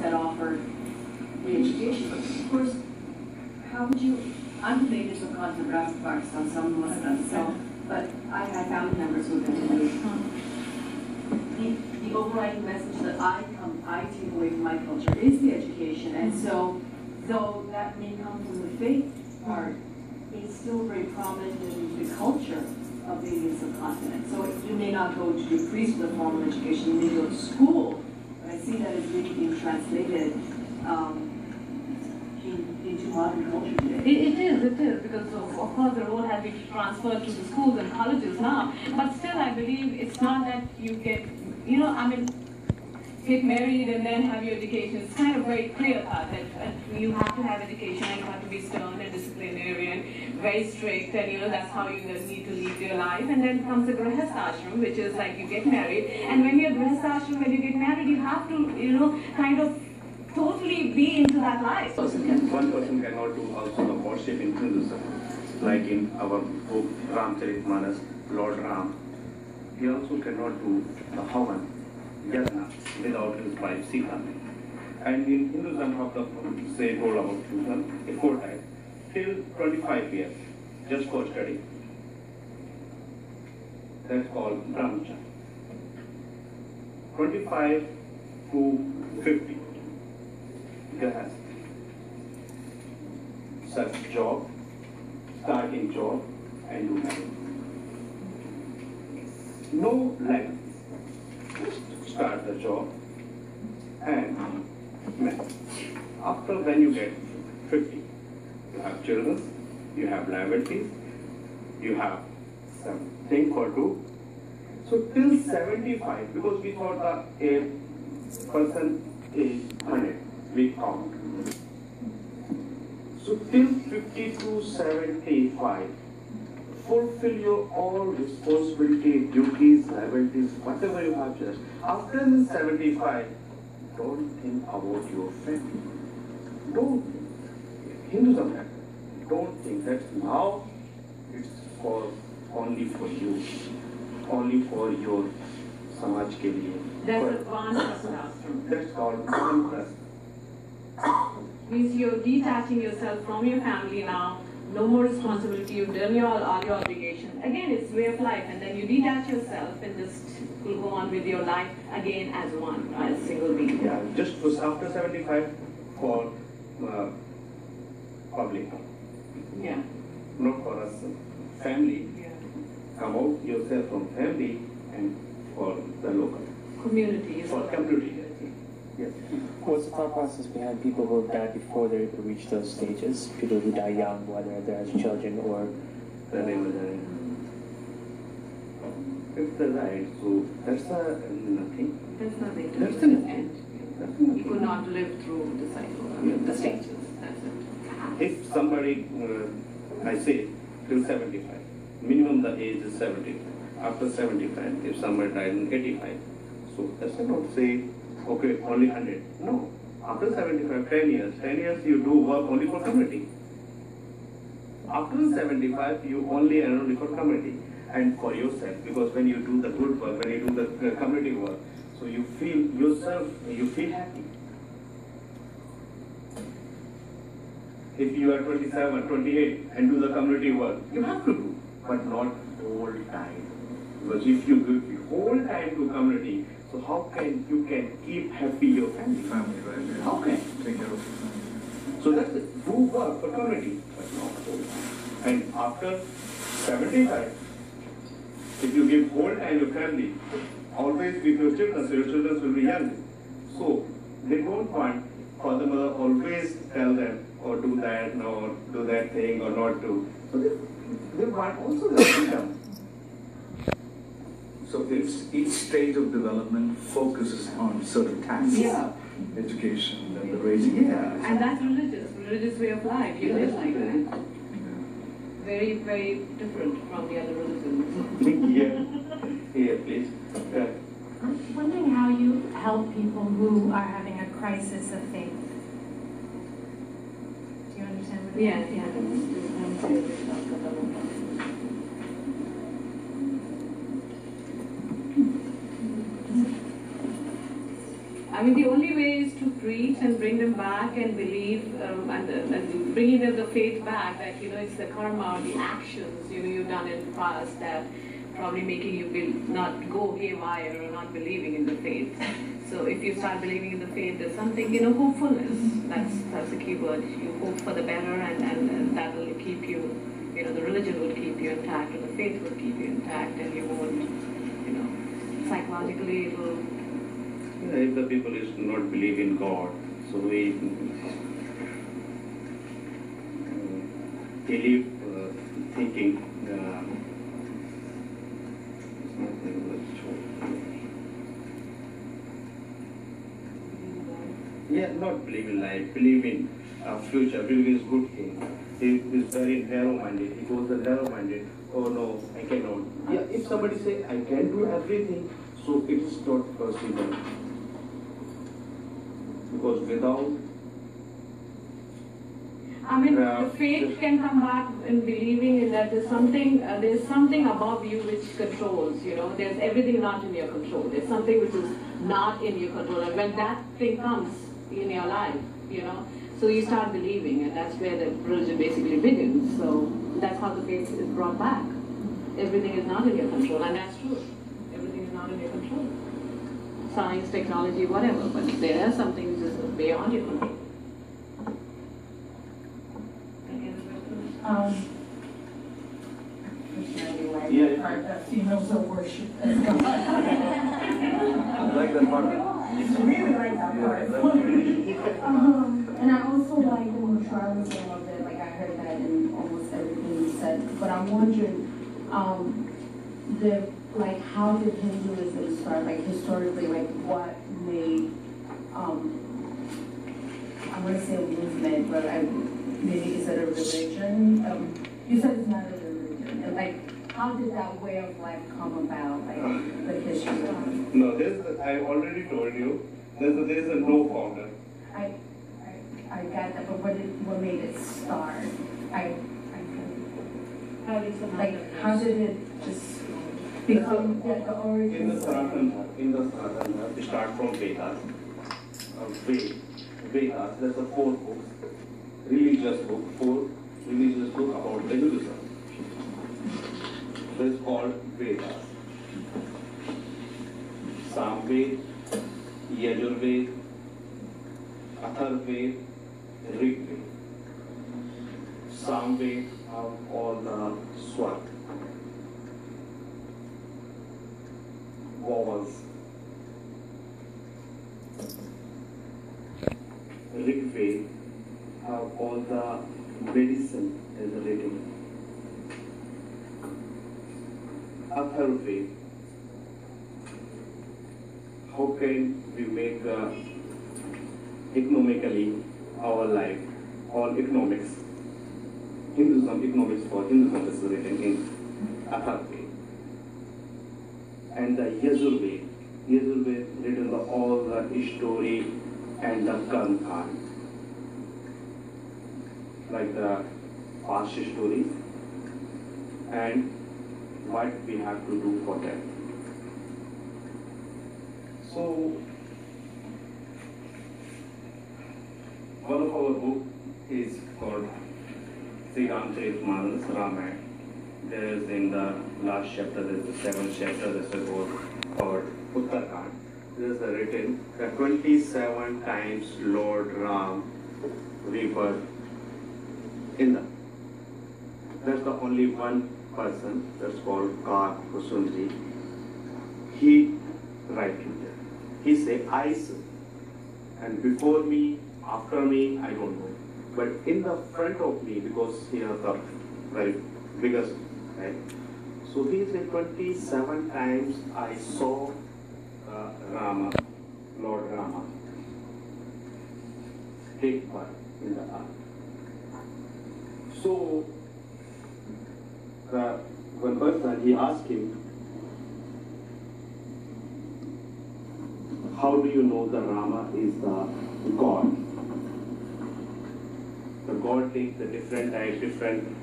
that offer the education. Of course, how would you, I'm related to content graphic Pakistan, so I'm Muslim, so, but I had family members who have been Hindu. The overriding message that I take away from my culture is the education, and so, though that may come from the faith part, it's still very prominent in the culture of the Indian subcontinent. So you may not go to do priesthood formal education, you may go to school, but I see that as really being translated into modern culture today. It is, because of course the role has been transferred to the schools and colleges now, but still I believe it's not that you get, get married and then have your education. It's kind of very clear cut that you have to have education and you have to be stern and disciplinarian, very strict, and that's how you need to live your life. And then comes the grihastha ashram, which is like you get married, and when you're grihastha ashram, when you get married, you have to, kind of totally be into that life. One person cannot do also the worship in Hinduism, like in our book Ramcharitmanas, Lord Ram. He also cannot do the Havan, Yajna, without his wife Sita. And in Hinduism, have the say told about Hinduism, a 4 times, till 25 years, just for study. That's called Brahmacharya. 25 to 50. Grahas. Such job, starting job, and do marriage. No life. Start the job and marry. After when you get 50, you have children, you have liabilities, you have something for do. So till 75, because we thought a person is 100, we count. So till 50 to 75, fulfill your all responsibility, duties, liabilities, whatever you have just. After 75, don't think about your family. Don't think. Hinduism has. Don't think that now it's only for you, only for your samaj ke liye. That's advanced ashram. That's called advanced. Means you're detaching yourself from your family now. No more responsibility, you've done all your obligation. Again, it's way of life, and then you detach yourself and just will go on with your life again as one, as a single being. Yeah, just after 75 for public. Yeah. Not for us, family. Yeah. Come out yourself from family and for the local. Community. For community. Yes. What's the thought process behind people who have died before they're able to reach those stages? People who die young, whether they're as children or... It's the right, so that's nothing. That's nothing. That's the nothing. You could not live through the cycle, the stages. That's it. If somebody, I say, till 75, minimum the age is 70. After 75, if somebody died in 85, so that's not say, okay, only 100. No. After 75, 10 years you do work only for community. After 75, you only earn only for community and for yourself. Because when you do the good work, when you do the community work, so you feel yourself, you feel happy. If you are 27, 28 and do the community work, you have to do, but not whole time. Because if you give the whole time to community, so how can you keep happy your family? Right? How can? Take care of your family. So that's it. Do work for community, but not whole time. And after 75, if you give whole time your family, always with your children, so your children will be young. So they don't want father, mother always tell them, or do that, or do that thing, or not do. So they want also the freedom. So each stage of development focuses on certain tasks. Yeah. Education and the raising. Yeah. And that's religious way of life. You live like that. Very, very different from the other religions. Yeah, please. Yeah. I'm wondering how you help people who are having a crisis of faith. Do you understand what Yeah, I mean? I mean, the only way is to preach and bring them back and believe, and bringing them the faith back that, it's the karma or the actions, you've done in the past that probably making you not go haywire or not believing in the faith. So if you start believing in the faith, there's something, hopefulness. That's the key word. You hope for the better, and that will keep you, the religion will keep you intact, or the faith will keep you intact, and you won't, psychologically it will. If the people is not believe in God, so we live thinking. Yeah, not believe in life, believe in future, believe in good thing. He is very narrow-minded. He goes the narrow-minded. Oh no, I cannot. Yeah, if somebody say I can do everything, so it is not possible. Because without the faith can come back in believing in that there's something above you which controls, there's everything not in your control. There's something which is not in your control. And when that thing comes in your life, so you start believing, and that's where the religion basically begins. So that's how the faith is brought back. Everything is not in your control, and that's true. Everything is not in your control. Science, technology, whatever, but there are some things just beyond your control. Yeah. Part that females are worshipped. I like that part. Really like that part. And I also like the neutralism of it. Like I heard that in almost everything you said. But I'm wondering, how did Hinduism start? Like historically, like what made I want to say a movement, but maybe is it a religion? You said it's not a religion. And how did that way of life come about? Like the history of it? no, I already told you. There is a no founder. I got that, but what made it start? How did it just become the origin? In the Sanatana, we start from Vedas. Vedas, there's a four religious book about Hinduism. So it's called Vedas. Samved, Yajurved, Atharved, Rigved. Samved are all the swat, vowels. Rigved have all the medicine as written. Atharved, how can we make economically our life, all economics. Economics for Hinduism is written in Atharved. And the Yajurved written all the story and the karma, like the past stories and what we have to do for them. So one of our book is called Sri Ramcharitmanas Ramayana. There is in the last chapter, there is the 7th chapter, there is a book called Uttarkand. There is written that 27 times Lord Ram rebirth in the. There's the only one person that's called Kar Kusundri. He writing there. He say, I say, and before me, after me, I don't know. But in the front of me, because he has the very biggest, right? So he said 27 times I saw Rama, Lord Rama, take part in the earth. So one person, he asked him, how do you know the Rama is the God? The God takes the different type, different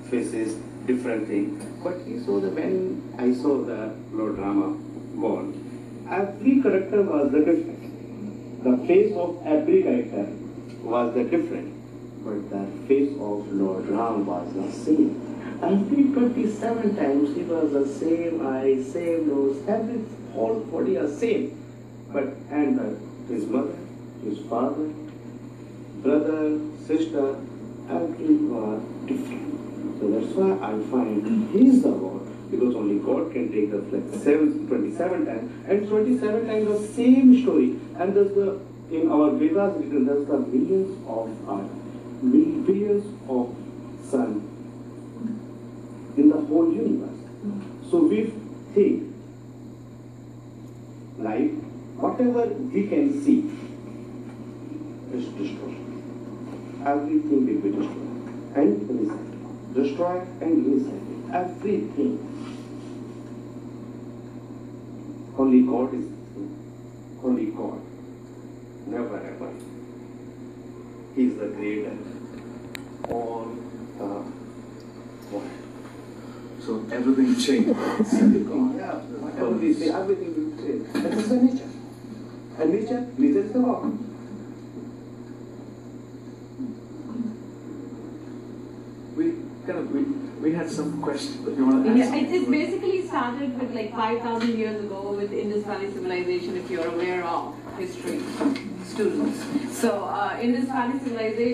faces, different things. But he saw that when I saw the Lord Rama born, every character was the different. The face of every character was the different, but the face of Lord Ram was the same. Every 27 times he was the same eyes, same nose, every whole body are same. But his mother, his father, brother, sister, everyone different. So that's why I find he is the God, because only God can take the flesh 27 times, and 27 times the same story. And there's the, in our Vedas written, there's the millions of billions of sun in the whole universe. So we think life, whatever we can see, is destroyed. Everything will be destroyed and reset. Destroy and reset. Everything. Only God is only God. Never ever. He is the creator. All the world. So everything changed. Yeah, whatever we say, everything will change. That is the nature. And nature is the law. We had some questions that you want to ask. Yeah, it basically started with like 5,000 years ago with Indus Valley civilization, if you're aware of history, students. So Indus Valley civilization